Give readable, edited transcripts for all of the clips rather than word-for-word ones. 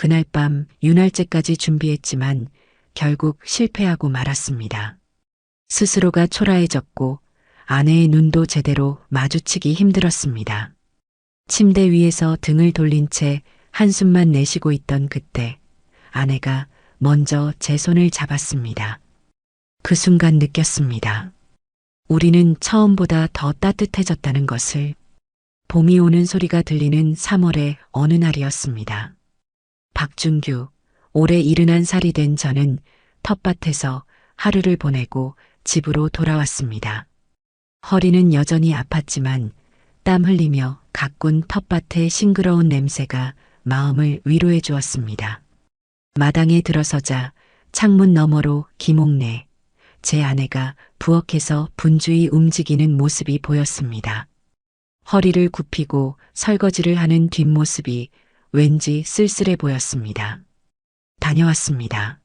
그날 밤 윤활제까지 준비했지만 결국 실패하고 말았습니다. 스스로가 초라해졌고 아내의 눈도 제대로 마주치기 힘들었습니다. 침대 위에서 등을 돌린 채 한숨만 내쉬고 있던 그때 아내가 먼저 제 손을 잡았습니다. 그 순간 느꼈습니다. 우리는 처음보다 더 따뜻해졌다는 것을. 봄이 오는 소리가 들리는 3월의 어느 날이었습니다. 박준규, 올해 71살이 된 저는 텃밭에서 하루를 보내고 집으로 돌아왔습니다. 허리는 여전히 아팠지만 땀 흘리며 가꾼 텃밭의 싱그러운 냄새가 마음을 위로해 주었습니다. 마당에 들어서자 창문 너머로 김옥래, 제 아내가 부엌에서 분주히 움직이는 모습이 보였습니다. 허리를 굽히고 설거지를 하는 뒷모습이 왠지 쓸쓸해 보였습니다. 다녀왔습니다.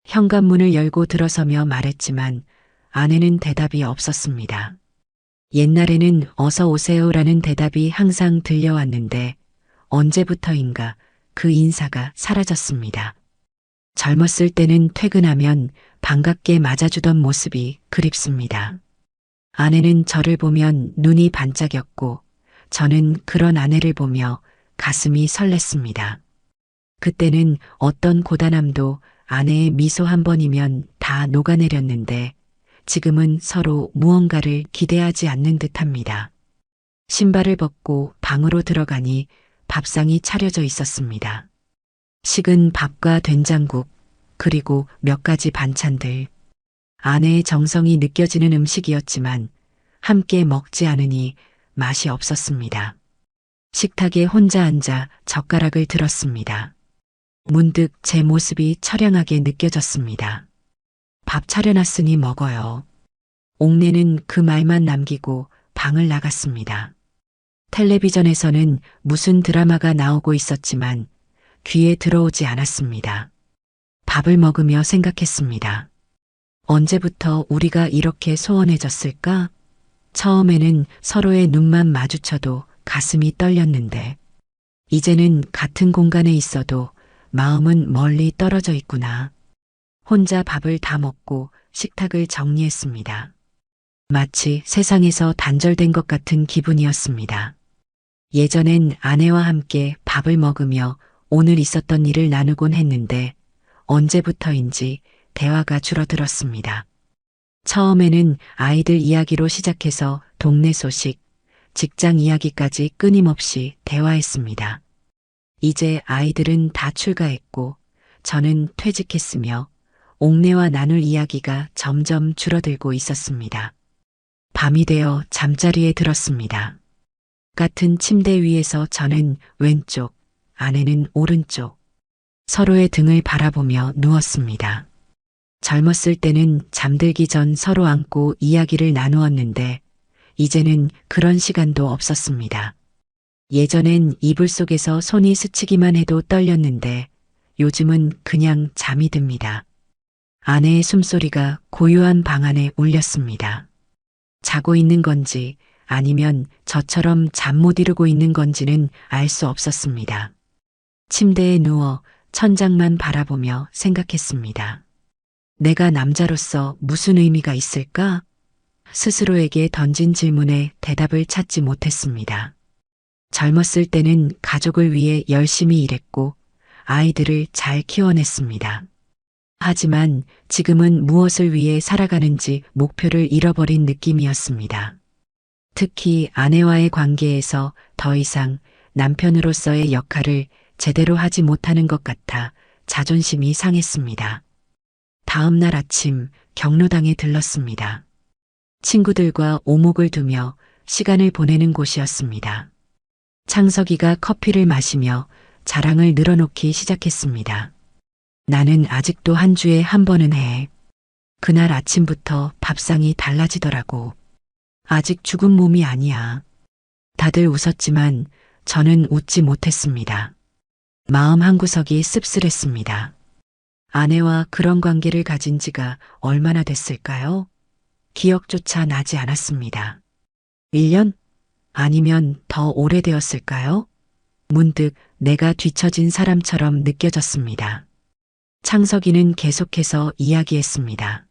현관문을 열고 들어서며 말했지만 아내는 대답이 없었습니다. 옛날에는 어서 오세요라는 대답이 항상 들려왔는데 언제부터인가 그 인사가 사라졌습니다. 젊었을 때는 퇴근하면 반갑게 맞아주던 모습이 그립습니다. 아내는 저를 보면 눈이 반짝였고 저는 그런 아내를 보며 가슴이 설렜습니다. 그때는 어떤 고단함도 아내의 미소 한 번이면 다 녹아내렸는데 지금은 서로 무언가를 기대하지 않는 듯합니다. 신발을 벗고 방으로 들어가니 밥상이 차려져 있었습니다. 식은 밥과 된장국, 그리고 몇 가지 반찬들. 아내의 정성이 느껴지는 음식이었지만 함께 먹지 않으니 맛이 없었습니다. 식탁에 혼자 앉아 젓가락을 들었습니다. 문득 제 모습이 처량하게 느껴졌습니다. 밥 차려놨으니 먹어요. 옥내는 그 말만 남기고 방을 나갔습니다. 텔레비전에서는 무슨 드라마가 나오고 있었지만 귀에 들어오지 않았습니다. 밥을 먹으며 생각했습니다. 언제부터 우리가 이렇게 소원해졌을까? 처음에는 서로의 눈만 마주쳐도 가슴이 떨렸는데 이제는 같은 공간에 있어도 마음은 멀리 떨어져 있구나. 혼자 밥을 다 먹고 식탁을 정리했습니다. 마치 세상에서 단절된 것 같은 기분이었습니다. 예전엔 아내와 함께 밥을 먹으며 오늘 있었던 일을 나누곤 했는데 언제부터인지 대화가 줄어들었습니다. 처음에는 아이들 이야기로 시작해서 동네 소식, 직장 이야기까지 끊임없이 대화했습니다. 이제 아이들은 다 출가했고 저는 퇴직했으며 옥내와 나눌 이야기가 점점 줄어들고 있었습니다. 밤이 되어 잠자리에 들었습니다. 같은 침대 위에서 저는 왼쪽, 아내는 오른쪽, 서로의 등을 바라보며 누웠습니다. 젊었을 때는 잠들기 전 서로 안고 이야기를 나누었는데 이제는 그런 시간도 없었습니다. 예전엔 이불 속에서 손이 스치기만 해도 떨렸는데 요즘은 그냥 잠이 듭니다. 아내의 숨소리가 고요한 방 안에 울렸습니다. 자고 있는 건지 아니면 저처럼 잠 못 이루고 있는 건지는 알 수 없었습니다. 침대에 누워 천장만 바라보며 생각했습니다. 내가 남자로서 무슨 의미가 있을까? 스스로에게 던진 질문에 대답을 찾지 못했습니다. 젊었을 때는 가족을 위해 열심히 일했고 아이들을 잘 키워냈습니다. 하지만 지금은 무엇을 위해 살아가는지 목표를 잃어버린 느낌이었습니다. 특히 아내와의 관계에서 더 이상 남편으로서의 역할을 제대로 하지 못하는 것 같아 자존심이 상했습니다. 다음 날 아침 경로당에 들렀습니다. 친구들과 오목을 두며 시간을 보내는 곳이었습니다. 창석이가 커피를 마시며 자랑을 늘어놓기 시작했습니다. 나는 아직도 한 주에 한 번은 해. 그날 아침부터 밥상이 달라지더라고. 아직 죽은 몸이 아니야. 다들 웃었지만 저는 웃지 못했습니다. 마음 한구석이 씁쓸했습니다. 아내와 그런 관계를 가진 지가 얼마나 됐을까요? 기억조차 나지 않았습니다. 1년? 아니면 더 오래되었을까요? 문득 내가 뒤처진 사람처럼 느껴졌습니다. 창석이는 계속해서 이야기했습니다.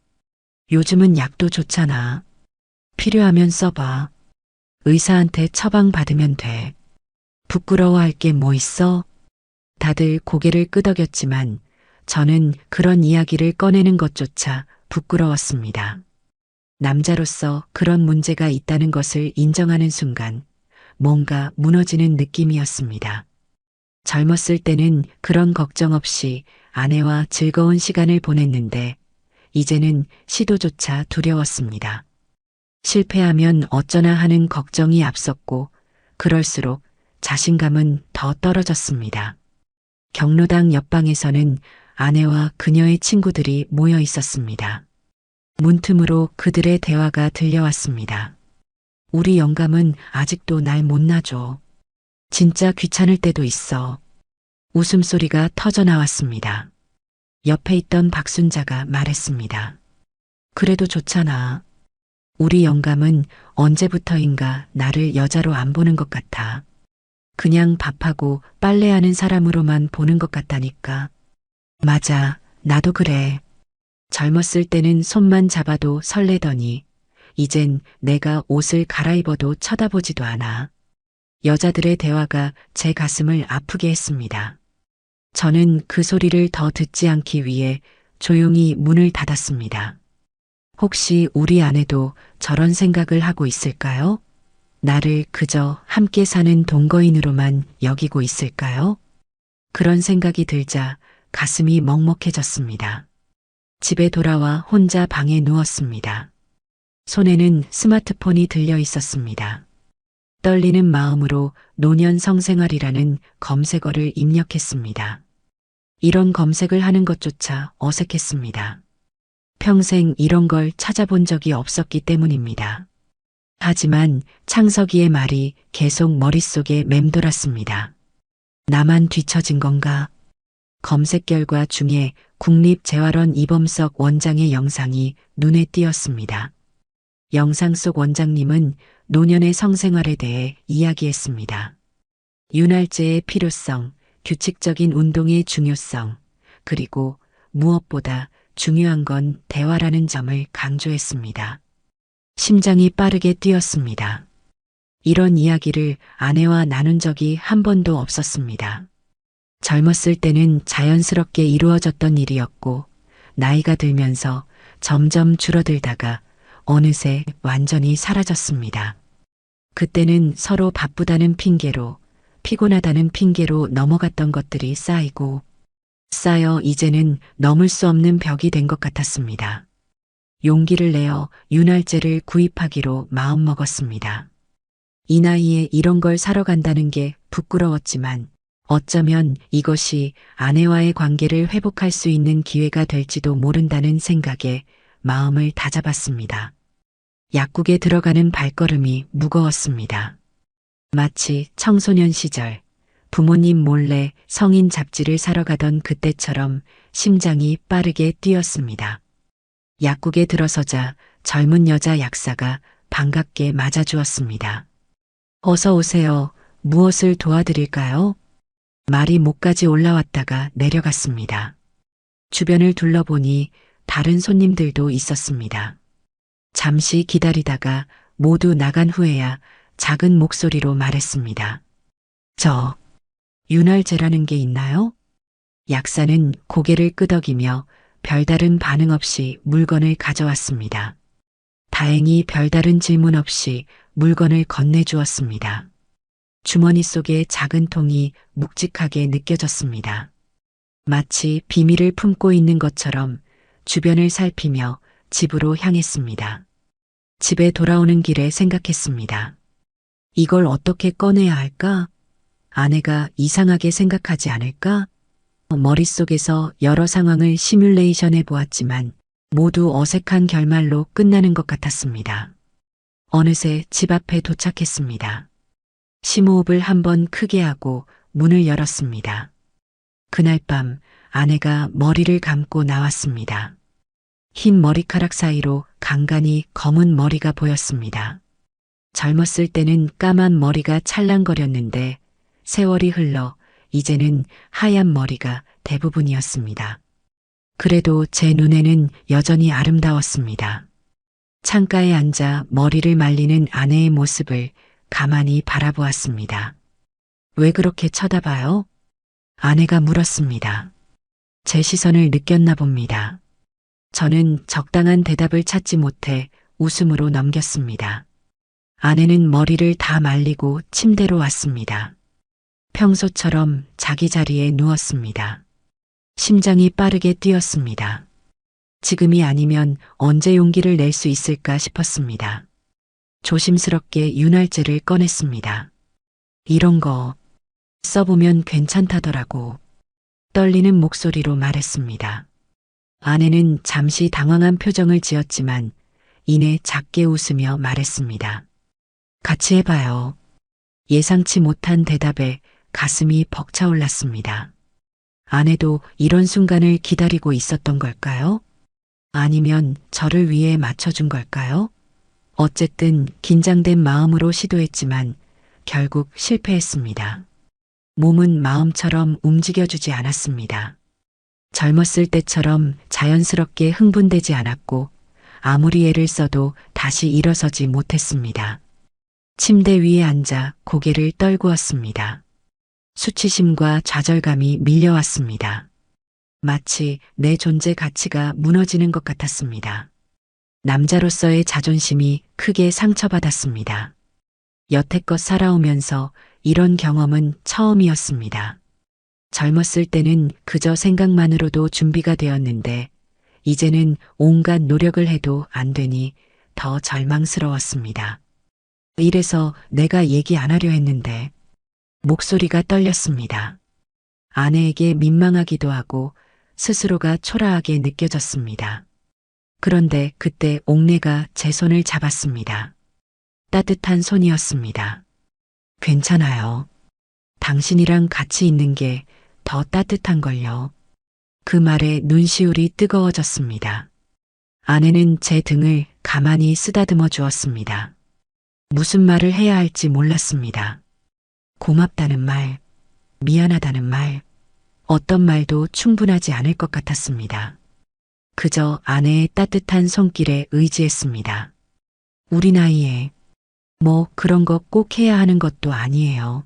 요즘은 약도 좋잖아. 필요하면 써봐. 의사한테 처방 받으면 돼. 부끄러워할 게 뭐 있어? 다들 고개를 끄덕였지만 저는 그런 이야기를 꺼내는 것조차 부끄러웠습니다. 남자로서 그런 문제가 있다는 것을 인정하는 순간 뭔가 무너지는 느낌이었습니다. 젊었을 때는 그런 걱정 없이 아내와 즐거운 시간을 보냈는데 이제는 시도조차 두려웠습니다. 실패하면 어쩌나 하는 걱정이 앞섰고 그럴수록 자신감은 더 떨어졌습니다. 경로당 옆방에서는 아내와 그녀의 친구들이 모여 있었습니다. 문틈으로 그들의 대화가 들려왔습니다. 우리 영감은 아직도 날 못 놔줘. 진짜 귀찮을 때도 있어. 웃음소리가 터져 나왔습니다. 옆에 있던 박순자가 말했습니다. 그래도 좋잖아. 우리 영감은 언제부터인가 나를 여자로 안 보는 것 같아. 그냥 밥하고 빨래하는 사람으로만 보는 것 같다니까. 맞아, 나도 그래. 젊었을 때는 손만 잡아도 설레더니 이젠 내가 옷을 갈아입어도 쳐다보지도 않아. 여자들의 대화가 제 가슴을 아프게 했습니다. 저는 그 소리를 더 듣지 않기 위해 조용히 문을 닫았습니다. 혹시 우리 아내도 저런 생각을 하고 있을까요? 나를 그저 함께 사는 동거인으로만 여기고 있을까요? 그런 생각이 들자 가슴이 먹먹해졌습니다. 집에 돌아와 혼자 방에 누웠습니다. 손에는 스마트폰이 들려 있었습니다. 떨리는 마음으로 노년 성생활이라는 검색어를 입력했습니다. 이런 검색을 하는 것조차 어색했습니다. 평생 이런 걸 찾아본 적이 없었기 때문입니다. 하지만 창석이의 말이 계속 머릿속에 맴돌았습니다. 나만 뒤처진 건가? 검색 결과 중에 국립재활원 이범석 원장의 영상이 눈에 띄었습니다. 영상 속 원장님은 노년의 성생활에 대해 이야기했습니다. 윤활제의 필요성, 규칙적인 운동의 중요성, 그리고 무엇보다 중요한 건 대화라는 점을 강조했습니다. 심장이 빠르게 뛰었습니다. 이런 이야기를 아내와 나눈 적이 한 번도 없었습니다. 젊었을 때는 자연스럽게 이루어졌던 일이었고 나이가 들면서 점점 줄어들다가 어느새 완전히 사라졌습니다. 그때는 서로 바쁘다는 핑계로 피곤하다는 핑계로 넘어갔던 것들이 쌓여 이제는 넘을 수 없는 벽이 된 것 같았습니다. 용기를 내어 윤활제를 구입하기로 마음먹었습니다. 이 나이에 이런 걸 사러 간다는 게 부끄러웠지만 어쩌면 이것이 아내와의 관계를 회복할 수 있는 기회가 될지도 모른다는 생각에 마음을 다잡았습니다. 약국에 들어가는 발걸음이 무거웠습니다. 마치 청소년 시절 부모님 몰래 성인 잡지를 사러 가던 그때처럼 심장이 빠르게 뛰었습니다. 약국에 들어서자 젊은 여자 약사가 반갑게 맞아주었습니다. 어서 오세요. 무엇을 도와드릴까요? 말이 목까지 올라왔다가 내려갔습니다. 주변을 둘러보니 다른 손님들도 있었습니다. 잠시 기다리다가 모두 나간 후에야 작은 목소리로 말했습니다. 저, 윤활제라는 게 있나요? 약사는 고개를 끄덕이며 별다른 반응 없이 물건을 가져왔습니다. 다행히 별다른 질문 없이 물건을 건네주었습니다. 주머니 속에 작은 통이 묵직하게 느껴졌습니다. 마치 비밀을 품고 있는 것처럼 주변을 살피며 집으로 향했습니다. 집에 돌아오는 길에 생각했습니다. 이걸 어떻게 꺼내야 할까? 아내가 이상하게 생각하지 않을까? 머릿속에서 여러 상황을 시뮬레이션해 보았지만 모두 어색한 결말로 끝나는 것 같았습니다. 어느새 집 앞에 도착했습니다. 심호흡을 한번 크게 하고 문을 열었습니다. 그날 밤 아내가 머리를 감고 나왔습니다. 흰 머리카락 사이로 간간히 검은 머리가 보였습니다. 젊었을 때는 까만 머리가 찰랑거렸는데 세월이 흘러 이제는 하얀 머리가 대부분이었습니다. 그래도 제 눈에는 여전히 아름다웠습니다. 창가에 앉아 머리를 말리는 아내의 모습을 가만히 바라보았습니다. 왜 그렇게 쳐다봐요? 아내가 물었습니다. 제 시선을 느꼈나 봅니다. 저는 적당한 대답을 찾지 못해 웃음으로 넘겼습니다. 아내는 머리를 다 말리고 침대로 왔습니다. 평소처럼 자기 자리에 누웠습니다. 심장이 빠르게 뛰었습니다. 지금이 아니면 언제 용기를 낼 수 있을까 싶었습니다. 조심스럽게 윤활제를 꺼냈습니다. 이런 거 써보면 괜찮다더라고. 떨리는 목소리로 말했습니다. 아내는 잠시 당황한 표정을 지었지만 이내 작게 웃으며 말했습니다. 같이 해봐요. 예상치 못한 대답에 가슴이 벅차올랐습니다. 아내도 이런 순간을 기다리고 있었던 걸까요? 아니면 저를 위해 맞춰준 걸까요? 어쨌든 긴장된 마음으로 시도했지만 결국 실패했습니다. 몸은 마음처럼 움직여주지 않았습니다. 젊었을 때처럼 자연스럽게 흥분되지 않았고 아무리 애를 써도 다시 일어서지 못했습니다. 침대 위에 앉아 고개를 떨구었습니다. 수치심과 좌절감이 밀려왔습니다. 마치 내 존재 가치가 무너지는 것 같았습니다. 남자로서의 자존심이 크게 상처받았습니다. 여태껏 살아오면서 이런 경험은 처음이었습니다. 젊었을 때는 그저 생각만으로도 준비가 되었는데 이제는 온갖 노력을 해도 안 되니 더 절망스러웠습니다. 이래서 내가 얘기 안 하려 했는데 목소리가 떨렸습니다. 아내에게 민망하기도 하고 스스로가 초라하게 느껴졌습니다. 그런데 그때 옥내가 제 손을 잡았습니다. 따뜻한 손이었습니다. 괜찮아요. 당신이랑 같이 있는 게 더 따뜻한걸요. 그 말에 눈시울이 뜨거워졌습니다. 아내는 제 등을 가만히 쓰다듬어 주었습니다. 무슨 말을 해야 할지 몰랐습니다. 고맙다는 말, 미안하다는 말, 어떤 말도 충분하지 않을 것 같았습니다. 그저 아내의 따뜻한 손길에 의지했습니다. 우리 나이에 뭐 그런 거 꼭 해야 하는 것도 아니에요.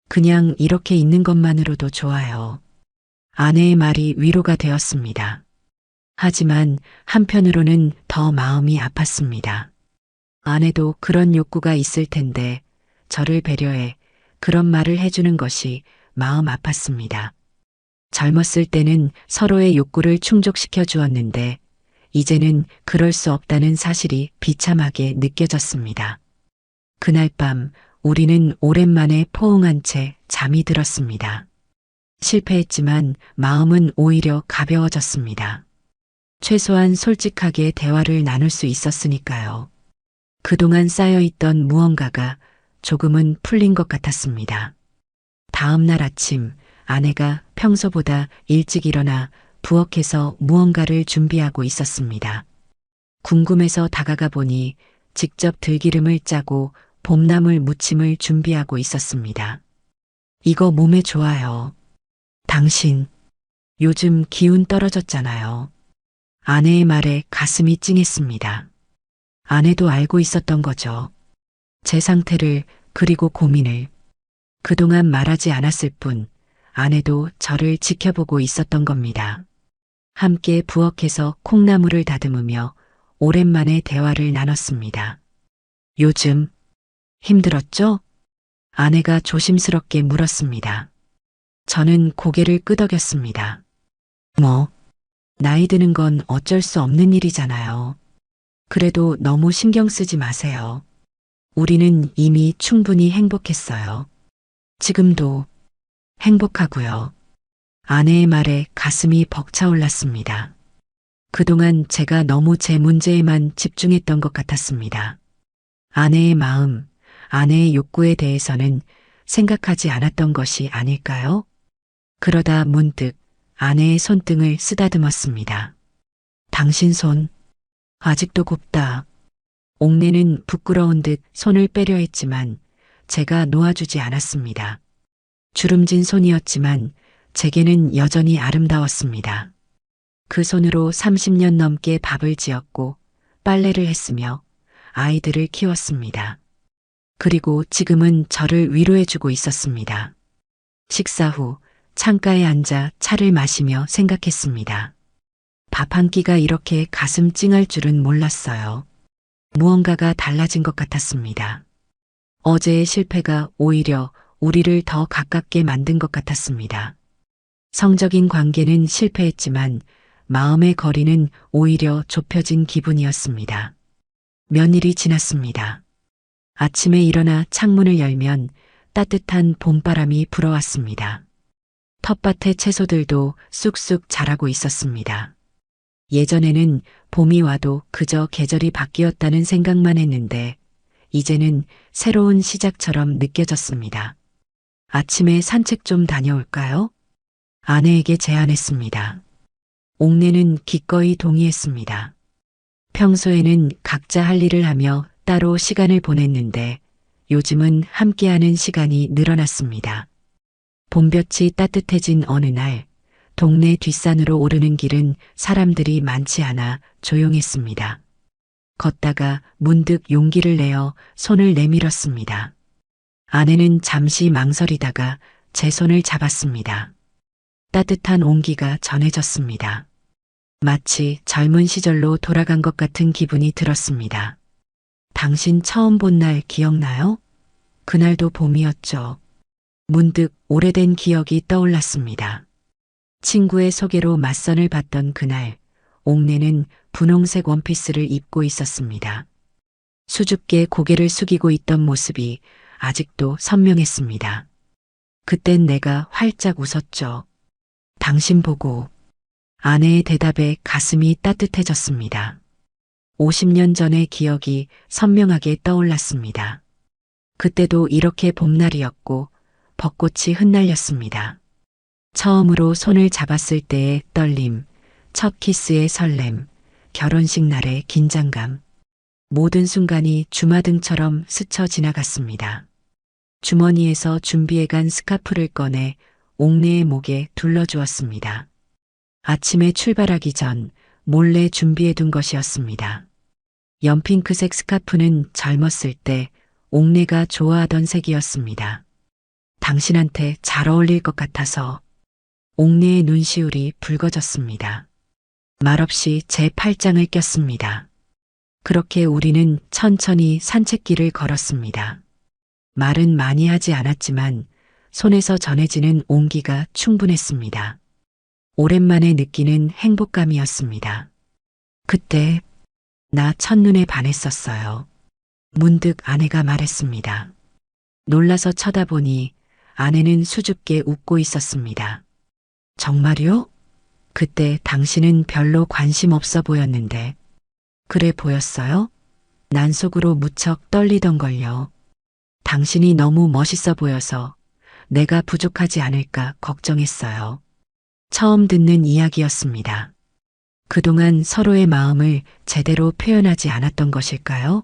그냥 이렇게 있는 것만으로도 좋아요. 아내의 말이 위로가 되었습니다. 하지만 한편으로는 더 마음이 아팠습니다. 아내도 그런 욕구가 있을 텐데 저를 배려해 그런 말을 해주는 것이 마음 아팠습니다. 젊었을 때는 서로의 욕구를 충족시켜 주었는데 이제는 그럴 수 없다는 사실이 비참하게 느껴졌습니다. 그날 밤 우리는 오랜만에 포옹한 채 잠이 들었습니다. 실패했지만 마음은 오히려 가벼워졌습니다. 최소한 솔직하게 대화를 나눌 수 있었으니까요. 그동안 쌓여있던 무언가가 조금은 풀린 것 같았습니다. 다음 날 아침 아내가 평소보다 일찍 일어나 부엌에서 무언가를 준비하고 있었습니다. 궁금해서 다가가 보니 직접 들기름을 짜고 봄나물 무침을 준비하고 있었습니다. 이거 몸에 좋아요. 당신, 요즘 기운 떨어졌잖아요. 아내의 말에 가슴이 찡했습니다. 아내도 알고 있었던 거죠. 제 상태를 그리고 고민을. 그동안 말하지 않았을 뿐 아내도 저를 지켜보고 있었던 겁니다. 함께 부엌에서 콩나물을 다듬으며 오랜만에 대화를 나눴습니다. 요즘 힘들었죠? 아내가 조심스럽게 물었습니다. 저는 고개를 끄덕였습니다. 뭐, 나이 드는 건 어쩔 수 없는 일이잖아요. 그래도 너무 신경 쓰지 마세요. 우리는 이미 충분히 행복했어요. 지금도 행복하고요. 아내의 말에 가슴이 벅차올랐습니다. 그동안 제가 너무 제 문제에만 집중했던 것 같았습니다. 아내의 마음, 아내의 욕구에 대해서는 생각하지 않았던 것이 아닐까요? 그러다 문득 아내의 손등을 쓰다듬었습니다. 당신 손, 아직도 곱다. 옥내는 부끄러운 듯 손을 빼려 했지만 제가 놓아주지 않았습니다. 주름진 손이었지만 제게는 여전히 아름다웠습니다. 그 손으로 30년 넘게 밥을 지었고 빨래를 했으며 아이들을 키웠습니다. 그리고 지금은 저를 위로해주고 있었습니다. 식사 후 창가에 앉아 차를 마시며 생각했습니다. 밥 한 끼가 이렇게 가슴 찡할 줄은 몰랐어요. 무언가가 달라진 것 같았습니다. 어제의 실패가 오히려 우리를 더 가깝게 만든 것 같았습니다. 성적인 관계는 실패했지만 마음의 거리는 오히려 좁혀진 기분이었습니다. 며칠이 지났습니다. 아침에 일어나 창문을 열면 따뜻한 봄바람이 불어왔습니다. 텃밭의 채소들도 쑥쑥 자라고 있었습니다. 예전에는 봄이 와도 그저 계절이 바뀌었다는 생각만 했는데 이제는 새로운 시작처럼 느껴졌습니다. 아침에 산책 좀 다녀올까요? 아내에게 제안했습니다. 옥내는 기꺼이 동의했습니다. 평소에는 각자 할 일을 하며 따로 시간을 보냈는데 요즘은 함께하는 시간이 늘어났습니다. 봄볕이 따뜻해진 어느 날 동네 뒷산으로 오르는 길은 사람들이 많지 않아 조용했습니다. 걷다가 문득 용기를 내어 손을 내밀었습니다. 아내는 잠시 망설이다가 제 손을 잡았습니다. 따뜻한 온기가 전해졌습니다. 마치 젊은 시절로 돌아간 것 같은 기분이 들었습니다. 당신 처음 본 날 기억나요? 그날도 봄이었죠. 문득 오래된 기억이 떠올랐습니다. 친구의 소개로 맞선을 봤던 그날, 옥내는 분홍색 원피스를 입고 있었습니다. 수줍게 고개를 숙이고 있던 모습이 아직도 선명했습니다. 그땐 내가 활짝 웃었죠. 당신 보고. 아내의 대답에 가슴이 따뜻해졌습니다. 50년 전의 기억이 선명하게 떠올랐습니다. 그때도 이렇게 봄날이었고 벚꽃이 흩날렸습니다. 처음으로 손을 잡았을 때의 떨림, 첫 키스의 설렘, 결혼식 날의 긴장감. 모든 순간이 주마등처럼 스쳐 지나갔습니다. 주머니에서 준비해간 스카프를 꺼내 옥내의 목에 둘러주었습니다. 아침에 출발하기 전 몰래 준비해둔 것이었습니다. 연핑크색 스카프는 젊었을 때 옥내가 좋아하던 색이었습니다. 당신한테 잘 어울릴 것 같아서. 옥내의 눈시울이 붉어졌습니다. 말없이 제 팔짱을 꼈습니다. 그렇게 우리는 천천히 산책길을 걸었습니다. 말은 많이 하지 않았지만 손에서 전해지는 온기가 충분했습니다. 오랜만에 느끼는 행복감이었습니다. 그때 나 첫눈에 반했었어요. 문득 아내가 말했습니다. 놀라서 쳐다보니 아내는 수줍게 웃고 있었습니다. 정말요? 그때 당신은 별로 관심 없어 보였는데. 그래 보였어요? 난 속으로 무척 떨리던걸요. 당신이 너무 멋있어 보여서 내가 부족하지 않을까 걱정했어요. 처음 듣는 이야기였습니다. 그동안 서로의 마음을 제대로 표현하지 않았던 것일까요?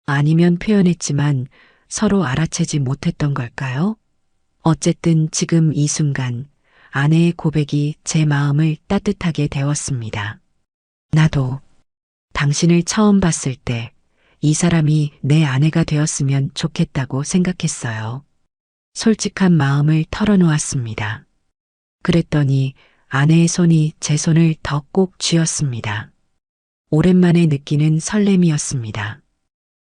아니면 표현했지만 서로 알아채지 못했던 걸까요? 어쨌든 지금 이 순간 아내의 고백이 제 마음을 따뜻하게 데웠습니다. 나도 당신을 처음 봤을 때 이 사람이 내 아내가 되었으면 좋겠다고 생각했어요. 솔직한 마음을 털어놓았습니다. 그랬더니 아내의 손이 제 손을 더 꼭 쥐었습니다. 오랜만에 느끼는 설렘이었습니다.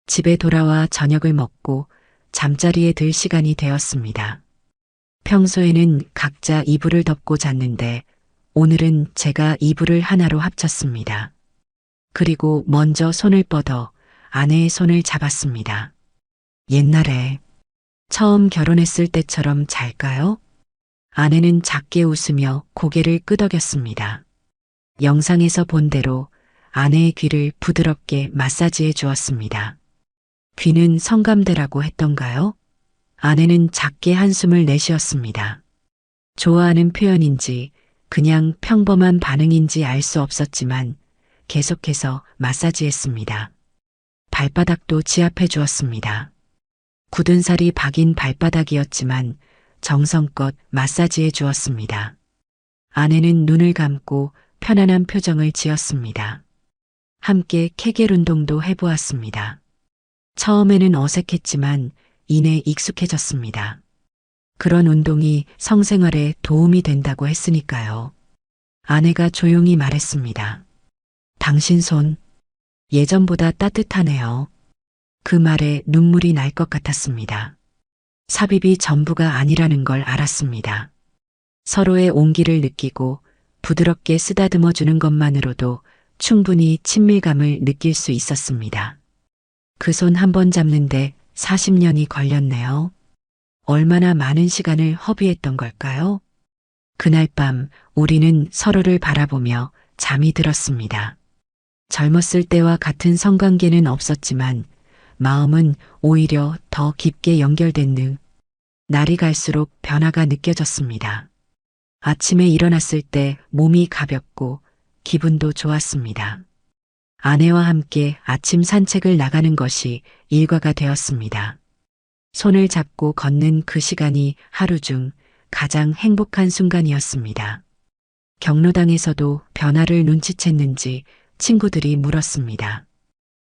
집에 돌아와 저녁을 먹고 잠자리에 들 시간이 되었습니다. 평소에는 각자 이불을 덮고 잤는데 오늘은 제가 이불을 하나로 합쳤습니다. 그리고 먼저 손을 뻗어 아내의 손을 잡았습니다. 옛날에 처음 결혼했을 때처럼 잘까요? 아내는 작게 웃으며 고개를 끄덕였습니다. 영상에서 본 대로 아내의 귀를 부드럽게 마사지해 주었습니다. 귀는 성감대라고 했던가요? 아내는 작게 한숨을 내쉬었습니다. 좋아하는 표현인지 그냥 평범한 반응인지 알 수 없었지만 계속해서 마사지했습니다. 발바닥도 지압해 주었습니다. 굳은 살이 박인 발바닥이었지만 정성껏 마사지해 주었습니다. 아내는 눈을 감고 편안한 표정을 지었습니다. 함께 케겔 운동도 해보았습니다. 처음에는 어색했지만 이내 익숙해졌습니다. 그런 운동이 성생활에 도움이 된다고 했으니까요. 아내가 조용히 말했습니다. 당신 손, 예전보다 따뜻하네요. 그 말에 눈물이 날 것 같았습니다. 삽입이 전부가 아니라는 걸 알았습니다. 서로의 온기를 느끼고 부드럽게 쓰다듬어 주는 것만으로도 충분히 친밀감을 느낄 수 있었습니다. 그 손 한 번 잡는데 40년이 걸렸네요. 얼마나 많은 시간을 허비했던 걸까요? 그날 밤 우리는 서로를 바라보며 잠이 들었습니다. 젊었을 때와 같은 성관계는 없었지만 마음은 오히려 더 깊게 연결된 날이 갈수록 변화가 느껴졌습니다. 아침에 일어났을 때 몸이 가볍고 기분도 좋았습니다. 아내와 함께 아침 산책을 나가는 것이 일과가 되었습니다. 손을 잡고 걷는 그 시간이 하루 중 가장 행복한 순간이었습니다. 경로당에서도 변화를 눈치챘는지 친구들이 물었습니다.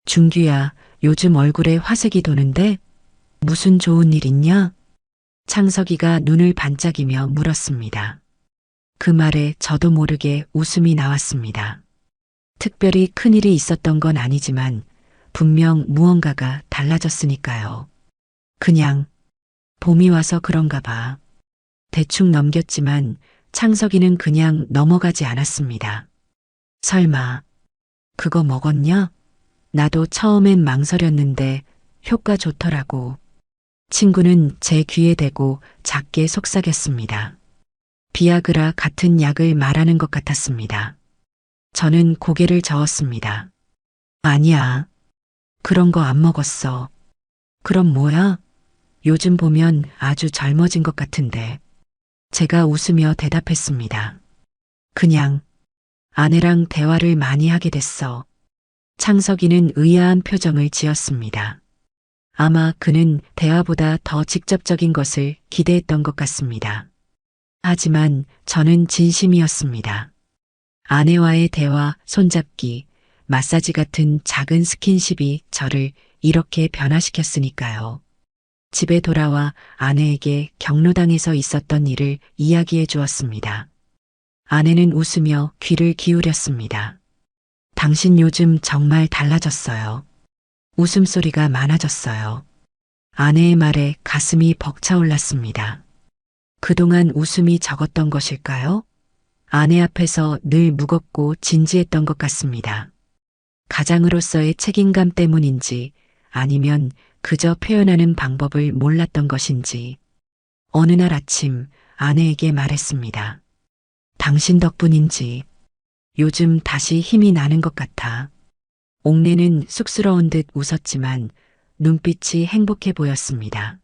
준규야, 요즘 얼굴에 화색이 도는데 무슨 좋은 일 있냐? 창석이가 눈을 반짝이며 물었습니다. 그 말에 저도 모르게 웃음이 나왔습니다. 특별히 큰일이 있었던 건 아니지만 분명 무언가가 달라졌으니까요. 그냥 봄이 와서 그런가 봐. 대충 넘겼지만 창석이는 그냥 넘어가지 않았습니다. 설마 그거 먹었냐? 나도 처음엔 망설였는데 효과 좋더라고. 친구는 제 귀에 대고 작게 속삭였습니다. 비아그라 같은 약을 말하는 것 같았습니다. 저는 고개를 저었습니다. 아니야. 그런 거 안 먹었어. 그럼 뭐야? 요즘 보면 아주 젊어진 것 같은데. 제가 웃으며 대답했습니다. 그냥 아내랑 대화를 많이 하게 됐어. 창석이는 의아한 표정을 지었습니다. 아마 그는 대화보다 더 직접적인 것을 기대했던 것 같습니다. 하지만 저는 진심이었습니다. 아내와의 대화, 손잡기, 마사지 같은 작은 스킨십이 저를 이렇게 변화시켰으니까요. 집에 돌아와 아내에게 경로당에서 있었던 일을 이야기해 주었습니다. 아내는 웃으며 귀를 기울였습니다. 당신 요즘 정말 달라졌어요. 웃음소리가 많아졌어요. 아내의 말에 가슴이 벅차올랐습니다. 그동안 웃음이 적었던 것일까요? 아내 앞에서 늘 무겁고 진지했던 것 같습니다. 가장으로서의 책임감 때문인지 아니면 그저 표현하는 방법을 몰랐던 것인지 어느 날 아침 아내에게 말했습니다. 당신 덕분인지 요즘 다시 힘이 나는 것 같아. 옥내는 쑥스러운 듯 웃었지만 눈빛이 행복해 보였습니다.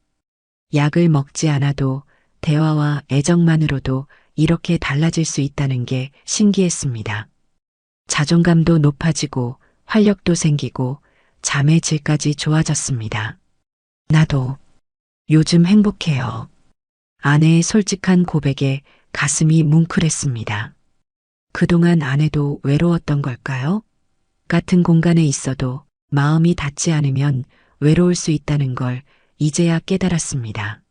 약을 먹지 않아도 대화와 애정만으로도 이렇게 달라질 수 있다는 게 신기했습니다. 자존감도 높아지고 활력도 생기고 잠의 질까지 좋아졌습니다. 나도 요즘 행복해요. 아내의 솔직한 고백에 가슴이 뭉클했습니다. 그동안 아내도 외로웠던 걸까요? 같은 공간에 있어도 마음이 닿지 않으면 외로울 수 있다는 걸 이제야 깨달았습니다.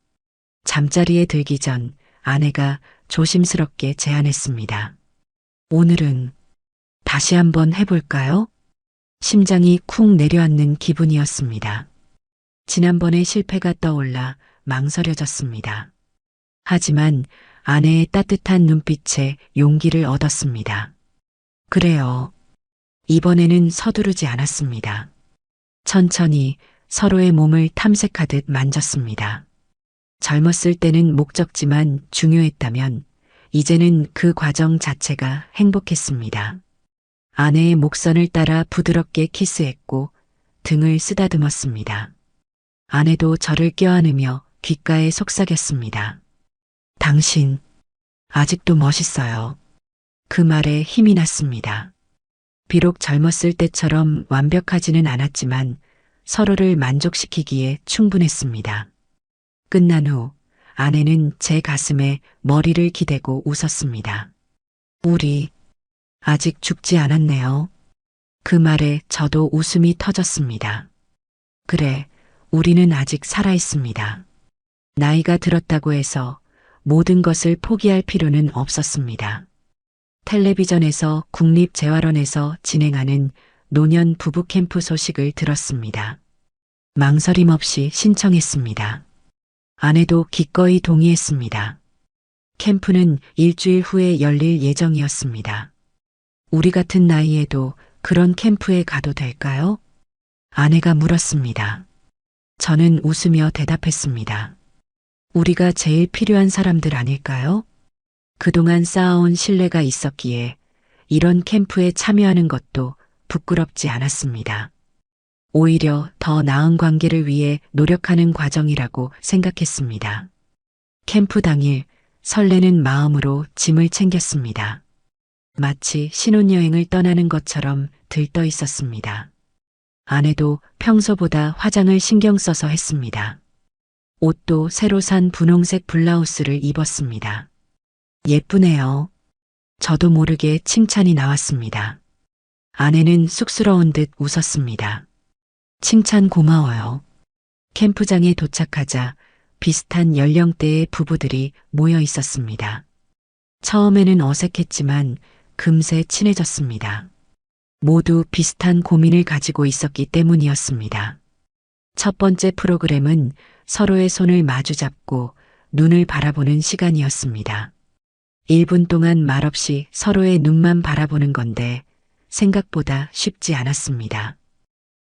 잠자리에 들기 전 아내가 조심스럽게 제안했습니다. 오늘은 다시 한번 해볼까요? 심장이 쿵 내려앉는 기분이었습니다. 지난번의 실패가 떠올라 망설여졌습니다. 하지만 아내의 따뜻한 눈빛에 용기를 얻었습니다. 그래요. 이번에는 서두르지 않았습니다. 천천히 서로의 몸을 탐색하듯 만졌습니다. 젊었을 때는 목적지만 중요했다면 이제는 그 과정 자체가 행복했습니다. 아내의 목선을 따라 부드럽게 키스했고 등을 쓰다듬었습니다. 아내도 저를 껴안으며 귓가에 속삭였습니다. 당신 아직도 멋있어요. 그 말에 힘이 났습니다. 비록 젊었을 때처럼 완벽하지는 않았지만 서로를 만족시키기에 충분했습니다. 끝난 후 아내는 제 가슴에 머리를 기대고 웃었습니다. 우리 아직 죽지 않았네요. 그 말에 저도 웃음이 터졌습니다. 그래, 우리는 아직 살아 있습니다. 나이가 들었다고 해서 모든 것을 포기할 필요는 없었습니다. 텔레비전에서 국립재활원에서 진행하는 노년 부부 캠프 소식을 들었습니다. 망설임 없이 신청했습니다. 아내도 기꺼이 동의했습니다. 캠프는 일주일 후에 열릴 예정이었습니다. 우리 같은 나이에도 그런 캠프에 가도 될까요? 아내가 물었습니다. 저는 웃으며 대답했습니다. 우리가 제일 필요한 사람들 아닐까요? 그동안 쌓아온 신뢰가 있었기에 이런 캠프에 참여하는 것도 부끄럽지 않았습니다. 오히려 더 나은 관계를 위해 노력하는 과정이라고 생각했습니다. 캠프 당일 설레는 마음으로 짐을 챙겼습니다. 마치 신혼여행을 떠나는 것처럼 들떠 있었습니다. 아내도 평소보다 화장을 신경 써서 했습니다. 옷도 새로 산 분홍색 블라우스를 입었습니다. 예쁘네요. 저도 모르게 칭찬이 나왔습니다. 아내는 쑥스러운 듯 웃었습니다. 칭찬 고마워요. 캠프장에 도착하자 비슷한 연령대의 부부들이 모여 있었습니다. 처음에는 어색했지만 금세 친해졌습니다. 모두 비슷한 고민을 가지고 있었기 때문이었습니다. 첫 번째 프로그램은 서로의 손을 마주잡고 눈을 바라보는 시간이었습니다. 1분 동안 말없이 서로의 눈만 바라보는 건데 생각보다 쉽지 않았습니다.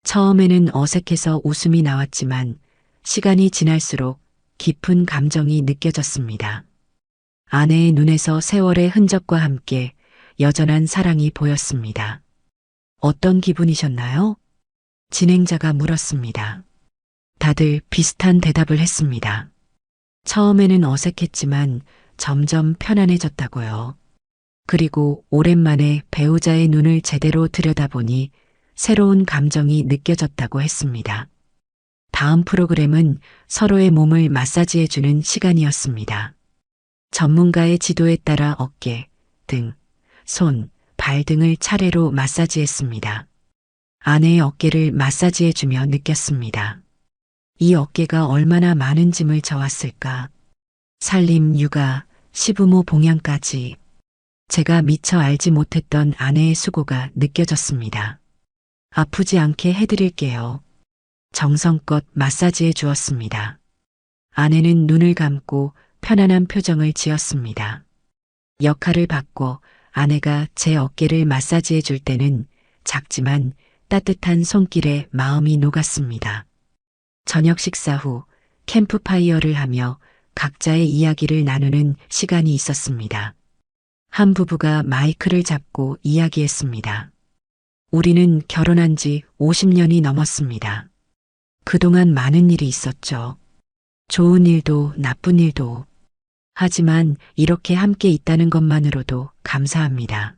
처음에는 어색해서 웃음이 나왔지만 시간이 지날수록 깊은 감정이 느껴졌습니다. 아내의 눈에서 세월의 흔적과 함께 여전한 사랑이 보였습니다. 어떤 기분이셨나요? 진행자가 물었습니다. 다들 비슷한 대답을 했습니다. 처음에는 어색했지만 점점 편안해졌다고요. 그리고 오랜만에 배우자의 눈을 제대로 들여다보니 새로운 감정이 느껴졌다고 했습니다. 다음 프로그램은 서로의 몸을 마사지해주는 시간이었습니다. 전문가의 지도에 따라 어깨, 등, 손, 발 등을 차례로 마사지했습니다. 아내의 어깨를 마사지해주며 느꼈습니다. 이 어깨가 얼마나 많은 짐을 져왔을까. 살림, 육아, 시부모 봉양까지 제가 미처 알지 못했던 아내의 수고가 느껴졌습니다. 아프지 않게 해드릴게요. 정성껏 마사지해 주었습니다. 아내는 눈을 감고 편안한 표정을 지었습니다. 역할을 바꿔 아내가 제 어깨를 마사지해 줄 때는 작지만 따뜻한 손길에 마음이 녹았습니다. 저녁 식사 후 캠프파이어를 하며 각자의 이야기를 나누는 시간이 있었습니다. 한 부부가 마이크를 잡고 이야기했습니다. 우리는 결혼한 지 50년이 넘었습니다. 그동안 많은 일이 있었죠. 좋은 일도 나쁜 일도. 하지만 이렇게 함께 있다는 것만으로도 감사합니다.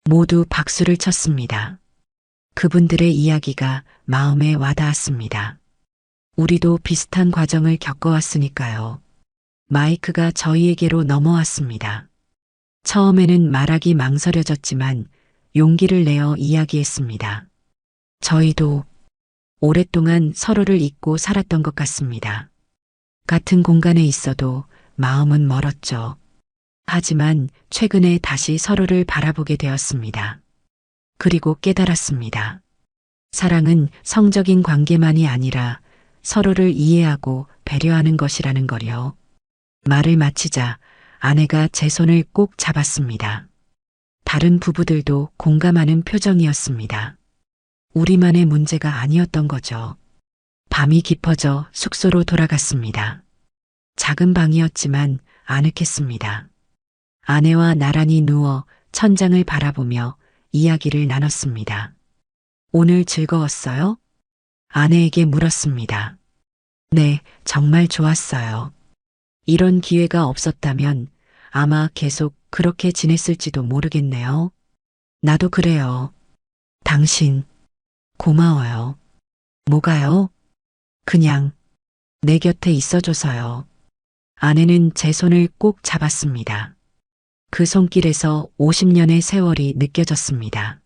모두 박수를 쳤습니다. 그분들의 이야기가 마음에 와닿았습니다. 우리도 비슷한 과정을 겪어왔으니까요. 마이크가 저희에게로 넘어왔습니다. 처음에는 말하기 망설여졌지만 용기를 내어 이야기했습니다. 저희도 오랫동안 서로를 잊고 살았던 것 같습니다. 같은 공간에 있어도 마음은 멀었죠. 하지만 최근에 다시 서로를 바라보게 되었습니다. 그리고 깨달았습니다. 사랑은 성적인 관계만이 아니라 서로를 이해하고 배려하는 것이라는 거요. 말을 마치자 아내가 제 손을 꼭 잡았습니다. 다른 부부들도 공감하는 표정이었습니다. 우리만의 문제가 아니었던 거죠. 밤이 깊어져 숙소로 돌아갔습니다. 작은 방이었지만 아늑했습니다. 아내와 나란히 누워 천장을 바라보며 이야기를 나눴습니다. 오늘 즐거웠어요? 아내에게 물었습니다. 네, 정말 좋았어요. 이런 기회가 없었다면 아마 계속 그렇게 지냈을지도 모르겠네요. 나도 그래요. 당신, 고마워요. 뭐가요? 그냥 내 곁에 있어줘서요. 아내는 제 손을 꼭 잡았습니다. 그 손길에서 50년의 세월이 느껴졌습니다.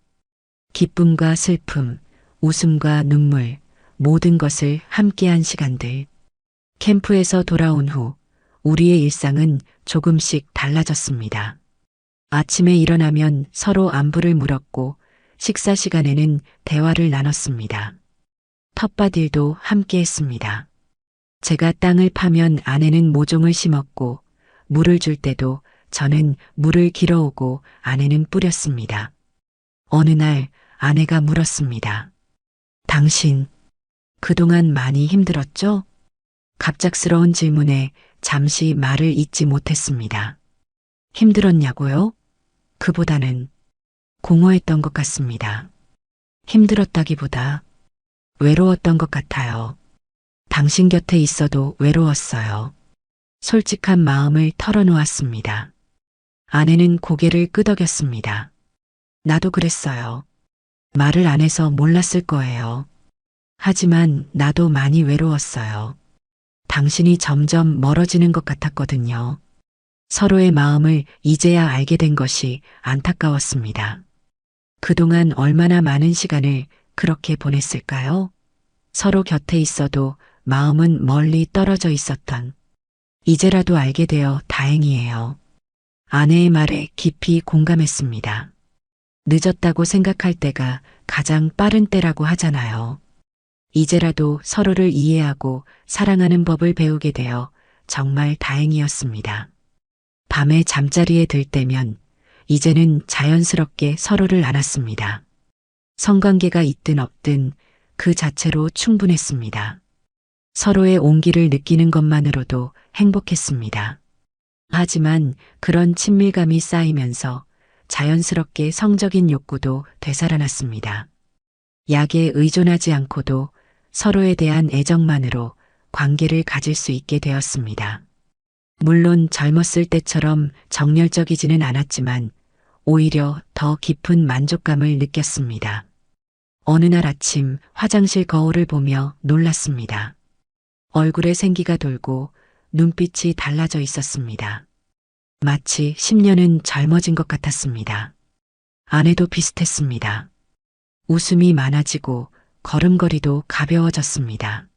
기쁨과 슬픔, 웃음과 눈물, 모든 것을 함께한 시간들. 캠프에서 돌아온 후 우리의 일상은 조금씩 달라졌습니다. 아침에 일어나면 서로 안부를 물었고 식사 시간에는 대화를 나눴습니다. 텃밭일도 함께 했습니다. 제가 땅을 파면 아내는 모종을 심었고 물을 줄 때도 저는 물을 길어오고 아내는 뿌렸습니다. 어느 날 아내가 물었습니다. 당신 그동안 많이 힘들었죠? 갑작스러운 질문에 잠시 말을 잇지 못했습니다. 힘들었냐고요? 그보다는 공허했던 것 같습니다. 힘들었다기보다 외로웠던 것 같아요. 당신 곁에 있어도 외로웠어요. 솔직한 마음을 털어놓았습니다. 아내는 고개를 끄덕였습니다. 나도 그랬어요. 말을 안 해서 몰랐을 거예요. 하지만 나도 많이 외로웠어요. 당신이 점점 멀어지는 것 같았거든요. 서로의 마음을 이제야 알게 된 것이 안타까웠습니다. 그동안 얼마나 많은 시간을 그렇게 보냈을까요? 서로 곁에 있어도 마음은 멀리 떨어져 있었던. 이제라도 알게 되어 다행이에요. 아내의 말에 깊이 공감했습니다. 늦었다고 생각할 때가 가장 빠른 때라고 하잖아요. 이제라도 서로를 이해하고 사랑하는 법을 배우게 되어 정말 다행이었습니다. 밤에 잠자리에 들 때면 이제는 자연스럽게 서로를 안았습니다. 성관계가 있든 없든 그 자체로 충분했습니다. 서로의 온기를 느끼는 것만으로도 행복했습니다. 하지만 그런 친밀감이 쌓이면서 자연스럽게 성적인 욕구도 되살아났습니다. 약에 의존하지 않고도 서로에 대한 애정만으로 관계를 가질 수 있게 되었습니다. 물론 젊었을 때처럼 정열적이지는 않았지만 오히려 더 깊은 만족감을 느꼈습니다. 어느 날 아침 화장실 거울을 보며 놀랐습니다. 얼굴에 생기가 돌고 눈빛이 달라져 있었습니다. 마치 10년은 젊어진 것 같았습니다. 아내도 비슷했습니다. 웃음이 많아지고 걸음걸이도 가벼워졌습니다.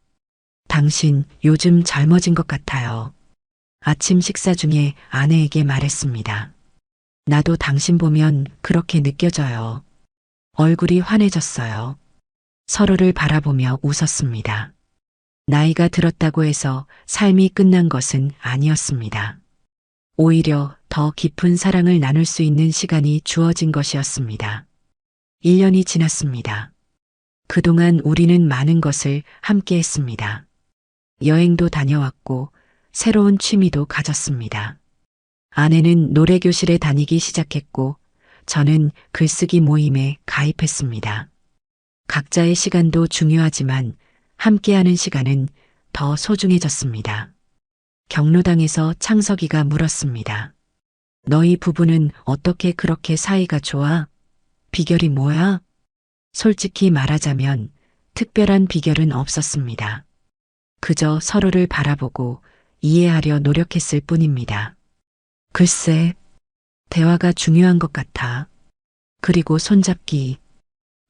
당신 요즘 젊어진 것 같아요. 아침 식사 중에 아내에게 말했습니다. 나도 당신 보면 그렇게 느껴져요. 얼굴이 환해졌어요. 서로를 바라보며 웃었습니다. 나이가 들었다고 해서 삶이 끝난 것은 아니었습니다. 오히려 더 깊은 사랑을 나눌 수 있는 시간이 주어진 것이었습니다. 1년이 지났습니다. 그동안 우리는 많은 것을 함께 했습니다. 여행도 다녀왔고 새로운 취미도 가졌습니다. 아내는 노래교실에 다니기 시작했고 저는 글쓰기 모임에 가입했습니다. 각자의 시간도 중요하지만 함께하는 시간은 더 소중해졌습니다. 경로당에서 창석이가 물었습니다. 너희 부부는 어떻게 그렇게 사이가 좋아? 비결이 뭐야? 솔직히 말하자면 특별한 비결은 없었습니다. 그저 서로를 바라보고 이해하려 노력했을 뿐입니다. 글쎄, 대화가 중요한 것 같아. 그리고 손잡기.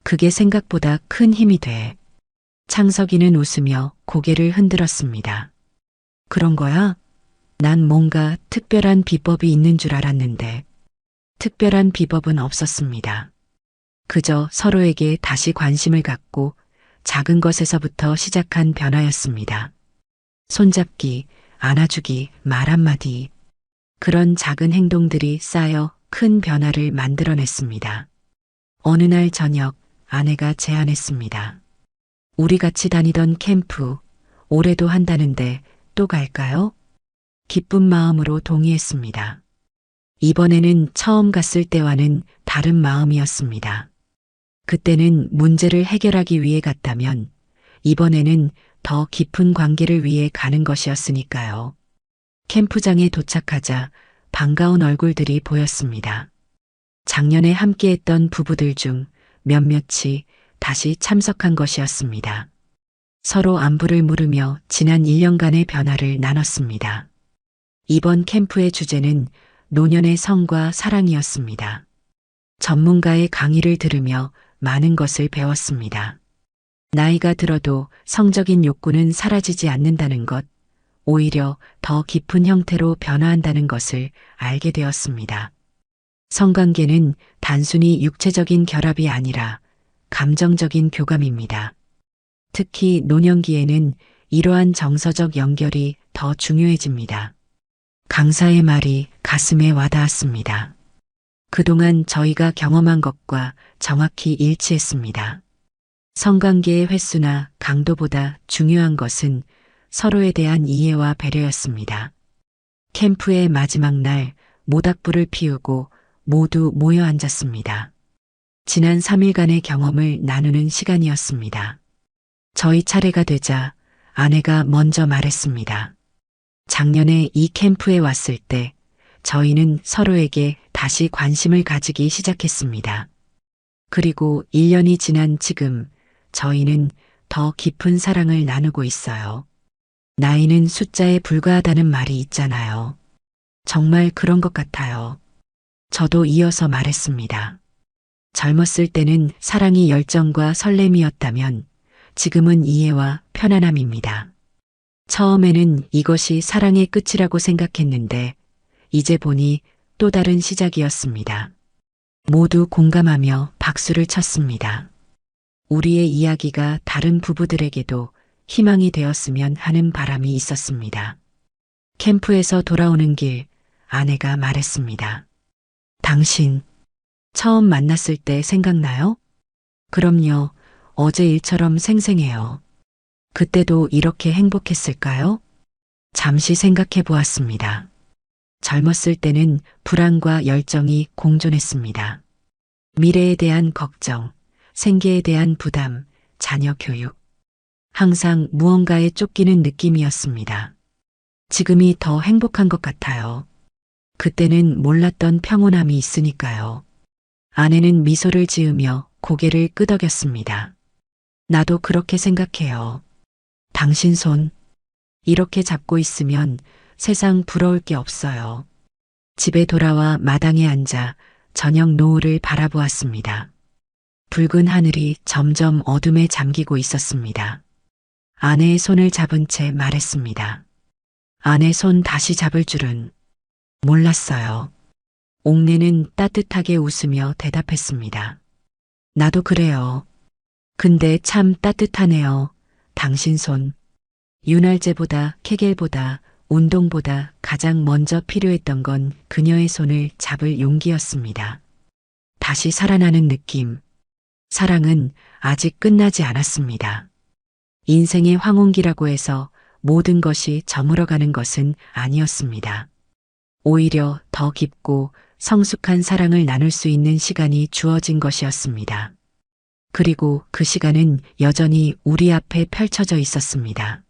그게 생각보다 큰 힘이 돼. 창석이는 웃으며 고개를 흔들었습니다. 그런 거야? 난 뭔가 특별한 비법이 있는 줄 알았는데 특별한 비법은 없었습니다. 그저 서로에게 다시 관심을 갖고 작은 것에서부터 시작한 변화였습니다. 손잡기, 안아주기, 말 한마디. 그런 작은 행동들이 쌓여 큰 변화를 만들어냈습니다. 어느 날 저녁 아내가 제안했습니다. 우리 같이 다니던 캠프, 올해도 한다는데 또 갈까요? 기쁜 마음으로 동의했습니다. 이번에는 처음 갔을 때와는 다른 마음이었습니다. 그때는 문제를 해결하기 위해 갔다면 이번에는 더 깊은 관계를 위해 가는 것이었으니까요. 캠프장에 도착하자 반가운 얼굴들이 보였습니다. 작년에 함께했던 부부들 중 몇몇이 다시 참석한 것이었습니다. 서로 안부를 물으며 지난 1년간의 변화를 나눴습니다. 이번 캠프의 주제는 노년의 성과 사랑이었습니다. 전문가의 강의를 들으며 많은 것을 배웠습니다. 나이가 들어도 성적인 욕구는 사라지지 않는다는 것, 오히려 더 깊은 형태로 변화한다는 것을 알게 되었습니다. 성관계는 단순히 육체적인 결합이 아니라 감정적인 교감입니다. 특히 노년기에는 이러한 정서적 연결이 더 중요해집니다. 강사의 말이 가슴에 와닿았습니다. 그동안 저희가 경험한 것과 정확히 일치했습니다. 성관계의 횟수나 강도보다 중요한 것은 서로에 대한 이해와 배려였습니다. 캠프의 마지막 날 모닥불을 피우고 모두 모여 앉았습니다. 지난 3일간의 경험을 나누는 시간이었습니다. 저희 차례가 되자 아내가 먼저 말했습니다. 작년에 이 캠프에 왔을 때 저희는 서로에게 다시 관심을 가지기 시작했습니다. 그리고 1년이 지난 지금 저희는 더 깊은 사랑을 나누고 있어요. 나이는 숫자에 불과하다는 말이 있잖아요. 정말 그런 것 같아요. 저도 이어서 말했습니다. 젊었을 때는 사랑이 열정과 설렘이었다면 지금은 이해와 편안함입니다. 처음에는 이것이 사랑의 끝이라고 생각했는데 이제 보니 또 다른 시작이었습니다. 모두 공감하며 박수를 쳤습니다. 우리의 이야기가 다른 부부들에게도 희망이 되었으면 하는 바람이 있었습니다. 캠프에서 돌아오는 길 아내가 말했습니다. 당신 처음 만났을 때 생각나요? 그럼요. 어제 일처럼 생생해요. 그때도 이렇게 행복했을까요? 잠시 생각해 보았습니다. 젊었을 때는 불안과 열정이 공존했습니다. 미래에 대한 걱정, 생계에 대한 부담, 자녀 교육. 항상 무언가에 쫓기는 느낌이었습니다. 지금이 더 행복한 것 같아요. 그때는 몰랐던 평온함이 있으니까요. 아내는 미소를 지으며 고개를 끄덕였습니다. 나도 그렇게 생각해요. 당신 손 이렇게 잡고 있으면 세상 부러울 게 없어요. 집에 돌아와 마당에 앉아 저녁 노을을 바라보았습니다. 붉은 하늘이 점점 어둠에 잠기고 있었습니다. 아내의 손을 잡은 채 말했습니다. 아내 손 다시 잡을 줄은 몰랐어요. 옥내는 따뜻하게 웃으며 대답했습니다. 나도 그래요. 근데 참 따뜻하네요. 당신 손. 윤활제보다 케겔보다 운동보다 가장 먼저 필요했던 건 그녀의 손을 잡을 용기였습니다. 다시 살아나는 느낌. 사랑은 아직 끝나지 않았습니다. 인생의 황혼기라고 해서 모든 것이 저물어가는 것은 아니었습니다. 오히려 더 깊고 성숙한 사랑을 나눌 수 있는 시간이 주어진 것이었습니다. 그리고 그 시간은 여전히 우리 앞에 펼쳐져 있었습니다.